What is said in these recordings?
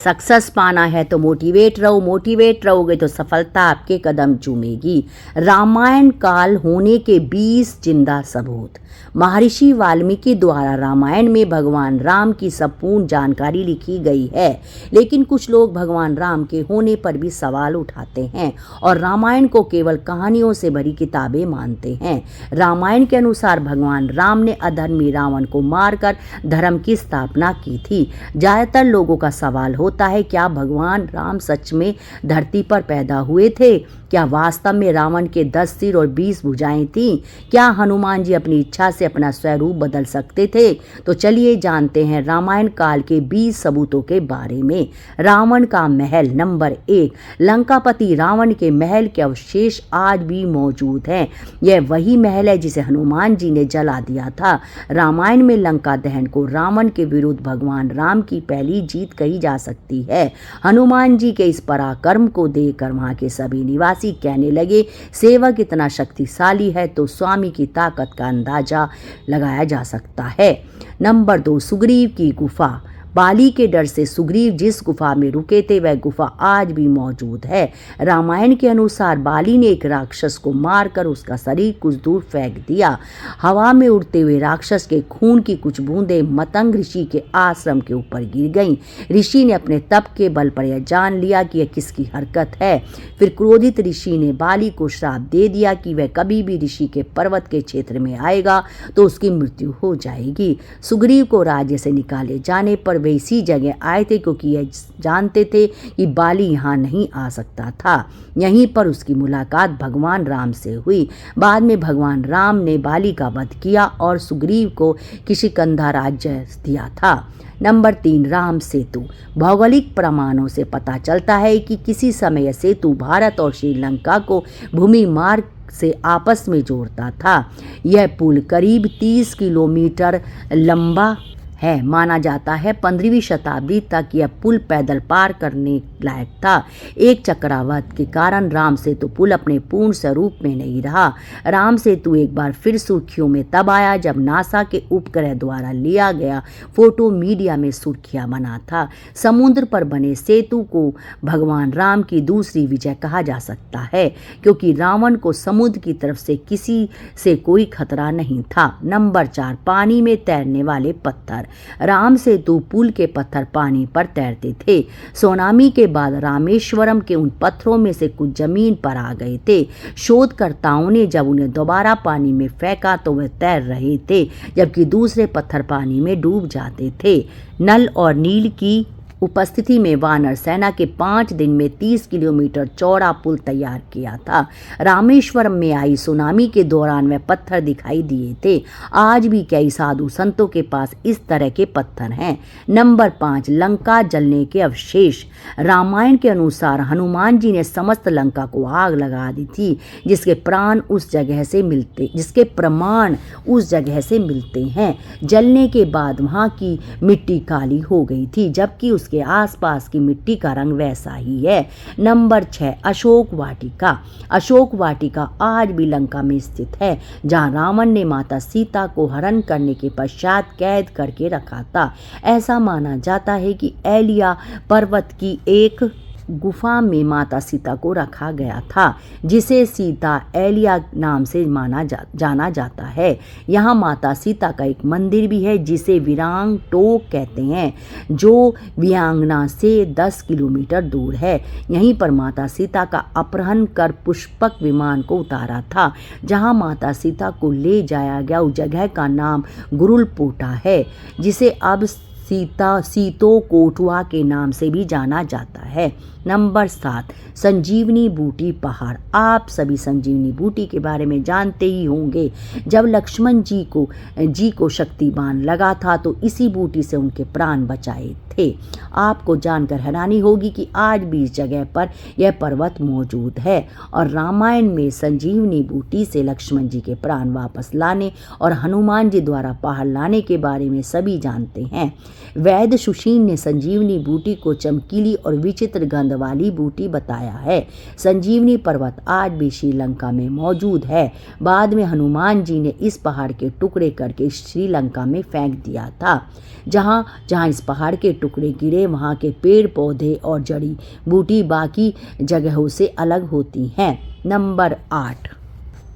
Success पाना है तो मोटिवेट रहो, मोटिवेट रहोगे तो सफलता आपके कदम चूमेगी। रामायण काल होने के 20 जिंदा सबूत। महर्षि वाल्मीकि द्वारा रामायण में भगवान राम की संपूर्ण जानकारी लिखी गई है, लेकिन कुछ लोग भगवान राम के होने पर भी सवाल उठाते हैं और रामायण को केवल कहानियों से भरी किताबें मानते हैं। रामायण के अनुसार भगवान राम ने अधर्मी रावण को मारकर धर्म की स्थापना की थी। ज्यादातर लोगों का सवाल होता है, क्या भगवान राम सच में धरती पर पैदा हुए थे? क्या वास्तव में रावण के 10 सिर और 20 भुजाएं थीं? क्या हनुमान जी अपनी इच्छा से अपना स्वरूप बदल सकते थे? तो चलिए जानते हैं रामायण काल के 20 सबूतों के बारे में। रावण का महल। नंबर 1, लंकापति रावण के महल के अवशेष आज भी मौजूद हैं। यह वही महल है जिसे हनुमान जी ने जला दिया था। रामायण में लंका दहन को रावण के विरुद्ध भगवान राम की पहली जीत कही जा सकती है। हनुमान जी के इस पराक्रम को देखकर वहां के सभी निवासी कहने लगे, सेवक इतना शक्तिशाली है तो स्वामी की ताकत का अंदाजा लगाया जा सकता है। नंबर 2, सुग्रीव की गुफा। बाली के डर से सुग्रीव जिस गुफा में रुके थे वह गुफा आज भी मौजूद है। रामायण के अनुसार बाली ने एक राक्षस को मारकर उसका शरीर कुछ दूर फेंक दिया। हवा में उड़ते हुए राक्षस के खून की कुछ बूंदें मतंग ऋषि के आश्रम के ऊपर गिर गईं। ऋषि ने अपने तप के बल पर यह जान लिया कि यह किसकी हरकत है। फिर क्रोधित ऋषि ने बाली को श्राप दे दिया कि वह कभी भी ऋषि के पर्वत के क्षेत्र में आएगा तो उसकी मृत्यु हो जाएगी। सुग्रीव को राज्य से निकाले जाने पर वे इसी जगह आए थे क्योंकि यह जानते थे कि बाली यहाँ नहीं आ सकता था। यहीं पर उसकी मुलाकात भगवान राम से हुई। बाद में भगवान राम ने बाली का वध किया और सुग्रीव को किष्किंधा राज्य दिया था। नंबर 3, राम सेतु। भौगोलिक प्रमाणों से पता चलता है कि किसी समय यह सेतु भारत और श्रीलंका को भूमि मार्ग से आपस में जोड़ता था। यह पुल करीब 30 किलोमीटर लंबा है। माना जाता है 15वीं शताब्दी तक यह पुल पैदल पार करने लायक था। एक चक्रवात के कारण राम सेतु पुल अपने पूर्ण स्वरूप में नहीं रहा। राम सेतु एक बार फिर सुर्खियों में तब आया जब नासा के उपग्रह द्वारा लिया गया फोटो मीडिया में सुर्खियां बना था। समुद्र पर बने सेतु को भगवान राम की दूसरी विजय कहा जा सकता है क्योंकि रावण को समुद्र की तरफ से किसी से कोई खतरा नहीं था। नंबर 4, पानी में तैरने वाले पत्थर। राम सेतु पुल के पत्थर पानी पर तैरते थे। सुनामी के बाद रामेश्वरम के उन पत्थरों में से कुछ जमीन पर आ गए थे। शोधकर्ताओं ने जब उन्हें दोबारा पानी में फेंका तो वे तैर रहे थे, जबकि दूसरे पत्थर पानी में डूब जाते थे। नल और नील की उपस्थिति में वानर सेना के 5 दिन में 30 किलोमीटर चौड़ा पुल तैयार किया था। रामेश्वरम में आई सुनामी के दौरान वह पत्थर दिखाई दिए थे। आज भी कई साधु संतों के पास इस तरह के पत्थर हैं। नंबर 5, लंका जलने के अवशेष। रामायण के अनुसार हनुमान जी ने समस्त लंका को आग लगा दी थी, जिसके प्रमाण उस जगह से मिलते हैं। जलने के बाद वहां की मिट्टी काली हो गई थी, जबकि के आसपास की मिट्टी का रंग वैसा ही है। नंबर 6, अशोक वाटिका। अशोक वाटिका आज भी लंका में स्थित है, जहां रावण ने माता सीता को हरण करने के पश्चात कैद करके रखा था। ऐसा माना जाता है कि एलिया पर्वत की एक गुफा में माता सीता को रखा गया था, जिसे सीता एलिया नाम से जाना जाता है। यहाँ माता सीता का एक मंदिर भी है जिसे विरांग टोक कहते हैं, जो वियांगना से 10 किलोमीटर दूर है। यहीं पर माता सीता का अपहरण कर पुष्पक विमान को उतारा था। जहाँ माता सीता को ले जाया गया उस जगह का नाम गुरुलपोटा है, जिसे अब सीतो कोटवा के नाम से भी जाना जाता है। नंबर 7, संजीवनी बूटी पहाड़। आप सभी संजीवनी बूटी के बारे में जानते ही होंगे। जब लक्ष्मण जी को शक्तिबाण लगा था तो इसी बूटी से उनके प्राण बचाए थे। आपको जानकर हैरानी होगी कि आज भी इस जगह पर यह पर्वत मौजूद है और रामायण में संजीवनी बूटी से लक्ष्मण जी के प्राण वापस लाने और हनुमान जी द्वारा पहाड़ लाने के बारे में सभी जानते हैं। वैद्य सुशील ने संजीवनी बूटी को चमकीली और विचित्र गंध वाली बूटी बताया है। संजीवनी पर्वत आज भी श्रीलंका में मौजूद है। बाद में हनुमान जी ने इस पहाड़ के टुकड़े करके श्रीलंका में फेंक दिया था। जहां इस पहाड़ के टुकड़े टुकड़े गिरे वहाँ के पेड़ पौधे और जड़ी बूटी बाकी जगहों से अलग होती हैं। नंबर 8,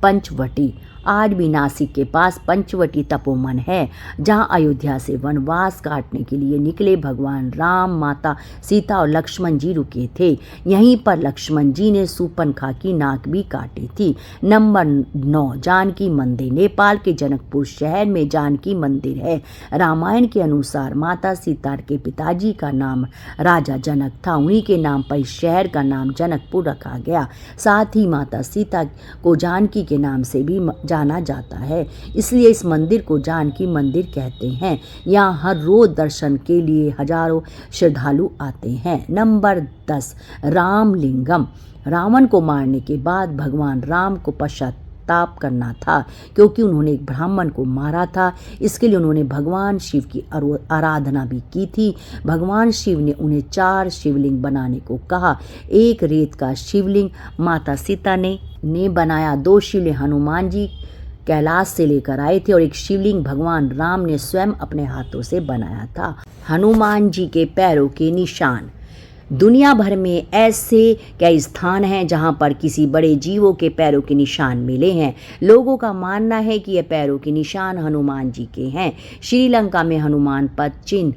पंचवटी। आज भी नासिक के पास पंचवटी तपोवन है, जहां अयोध्या से वनवास काटने के लिए निकले भगवान राम, माता सीता और लक्ष्मण जी रुके थे। यहीं पर लक्ष्मण जी ने सूर्पणखा की नाक भी काटी थी। नंबर 9, जानकी मंदिर। नेपाल के जनकपुर शहर में जानकी मंदिर है। रामायण के अनुसार माता सीता के पिताजी का नाम राजा जनक था। उन्हीं के नाम पर इस शहर का नाम जनकपुर रखा गया। साथ ही माता सीता को जानकी के नाम से भी जाना जाता है, इसलिए इस मंदिर को जानकी मंदिर कहते हैं। यहाँ हर रोज दर्शन के लिए हजारों श्रद्धालु आते हैं। नंबर 10, रामलिंगम। रावण को मारने के बाद भगवान राम को पश्चाताप करना था, क्योंकि उन्होंने एक ब्राह्मण को मारा था। इसके लिए उन्होंने भगवान शिव की आराधना भी की थी। भगवान शिव ने उन्हें 4 शिवलिंग बनाने को कहा। एक रेत का शिवलिंग माता सीता ने बनाया, 2 शिवलिंग हनुमान जी कैलाश से लेकर आए थे और एक शिवलिंग भगवान राम ने स्वयं अपने हाथों से बनाया था। हनुमान जी के पैरों के निशान। दुनिया भर में ऐसे कई स्थान हैं जहां पर किसी बड़े जीवों के पैरों के निशान मिले हैं। लोगों का मानना है कि ये पैरों के निशान हनुमान जी के हैं। श्रीलंका में हनुमान पद चिन्ह।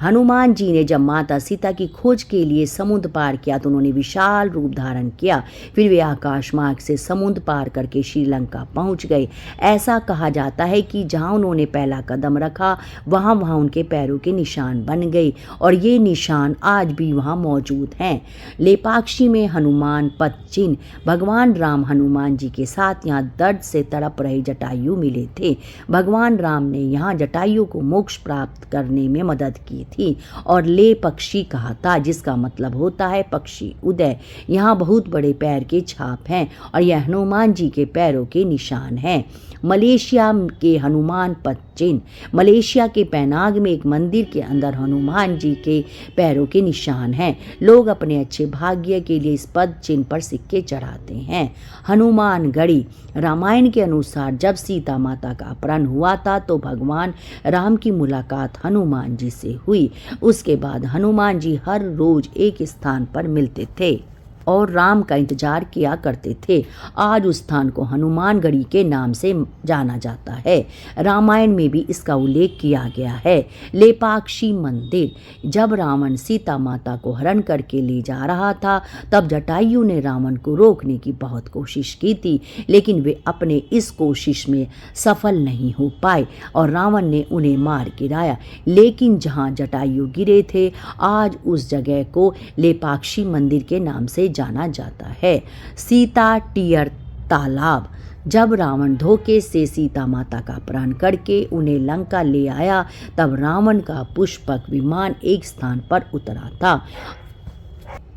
हनुमान जी ने जब माता सीता की खोज के लिए समुद्र पार किया तो उन्होंने विशाल रूप धारण किया। फिर वे आकाश मार्ग से समुद्र पार करके श्रीलंका पहुंच गए। ऐसा कहा जाता है कि जहां उन्होंने पहला कदम रखा वहां उनके पैरों के निशान बन गए और ये निशान आज भी वहां मौजूद हैं। लेपाक्षी में हनुमान पद चिन्ह। भगवान राम हनुमान जी के साथ यहाँ दर्द से तड़प रहे जटायु मिले थे। भगवान राम ने यहाँ जटायु को मोक्ष प्राप्त करने में मदद की थी और ले पक्षी कहा था, जिसका मतलब होता है पक्षी उदय। यहाँ बहुत बड़े पैर के छाप हैं और यह हनुमान जी के पैरों के निशान हैं। मलेशिया के हनुमान पद चिन्ह। मलेशिया के पेनांग में एक मंदिर के अंदर हनुमान जी के पैरों के निशान हैं। लोग अपने अच्छे भाग्य के लिए इस पद चिन्ह पर सिक्के चढ़ाते हैं। हनुमान गढ़ी। रामायण के अनुसार जब सीता माता का अपहरण हुआ था तो भगवान राम की मुलाकात हनुमान जी से हुई। उसके बाद हनुमान जी हर रोज एक स्थान पर मिलते थे और राम का इंतजार किया करते थे। आज उस स्थान को हनुमानगढ़ी के नाम से जाना जाता है। रामायण में भी इसका उल्लेख किया गया है। लेपाक्षी मंदिर। जब रावण सीता माता को हरण करके ले जा रहा था तब जटायु ने रावण को रोकने की बहुत कोशिश की थी, लेकिन वे अपने इस कोशिश में सफल नहीं हो पाए और रावण ने उन्हें मार गिराया। लेकिन जहाँ जटायु गिरे थे आज उस जगह को लेपाक्षी मंदिर के नाम से जाना जाता है। सीता टीयर तालाब। जब रावण धोखे से सीता माता का अपहरण करके उन्हें लंका ले आया तब रावण का पुष्पक विमान एक स्थान पर उतरा था।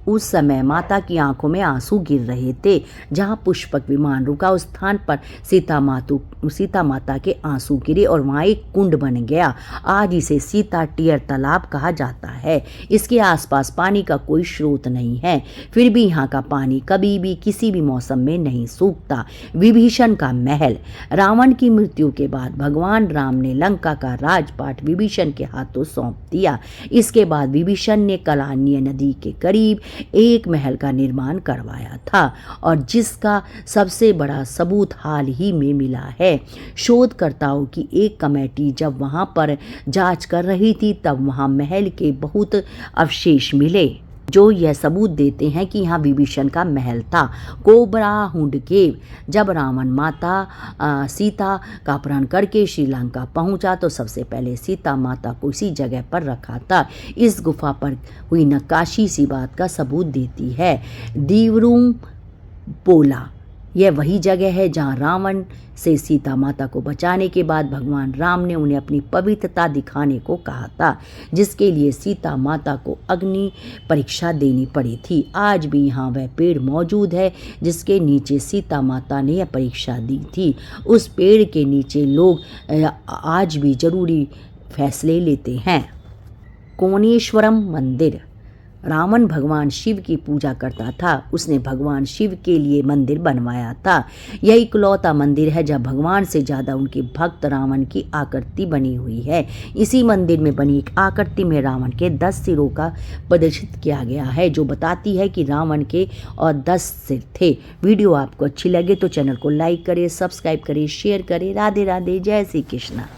उस समय माता की आंखों में आंसू गिर रहे थे। जहां पुष्पक विमान रुका उस स्थान पर सीता माता के आंसू गिरे और वहां एक कुंड बन गया। आज इसे सीता टीयर तालाब कहा जाता है। इसके आसपास पानी का कोई स्रोत नहीं है, फिर भी यहाँ का पानी कभी भी किसी भी मौसम में नहीं सूखता। विभीषण का महल। रावण की मृत्यु के बाद भगवान राम ने लंका का राजपाट विभीषण के हाथों सौंप दिया। इसके बाद विभीषण ने कलान्य नदी के करीब एक महल का निर्माण करवाया था और जिसका सबसे बड़ा सबूत हाल ही में मिला है। शोधकर्ताओं की एक कमेटी जब वहां पर जांच कर रही थी तब वहां महल के बहुत अवशेष मिले जो यह सबूत देते हैं कि यहाँ विभीषण का महल था। कोबरा हुंड केव। जब रावण माता सीता का अपहरण करके श्रीलंका पहुंचा तो सबसे पहले सीता माता को इसी जगह पर रखा था। इस गुफा पर हुई नक्काशी इसी बात का सबूत देती है। दीवरूम पोला। यह वही जगह है जहाँ रावण से सीता माता को बचाने के बाद भगवान राम ने उन्हें अपनी पवित्रता दिखाने को कहा था, जिसके लिए सीता माता को अग्नि परीक्षा देनी पड़ी थी। आज भी यहाँ वह पेड़ मौजूद है जिसके नीचे सीता माता ने यह परीक्षा दी थी। उस पेड़ के नीचे लोग आज भी जरूरी फैसले लेते हैं। कोणेश्वरम मंदिर। रावण भगवान शिव की पूजा करता था। उसने भगवान शिव के लिए मंदिर बनवाया था। यह इकलौता मंदिर है जहाँ भगवान से ज़्यादा उनके भक्त रावण की आकृति बनी हुई है। इसी मंदिर में बनी एक आकृति में रावण के 10 सिरों का प्रदर्शित किया गया है, जो बताती है कि रावण के और 10 सिर थे। वीडियो आपको अच्छी लगे तो चैनल को लाइक करें, सब्सक्राइब करें, शेयर करें। राधे राधे, जय श्री कृष्णा।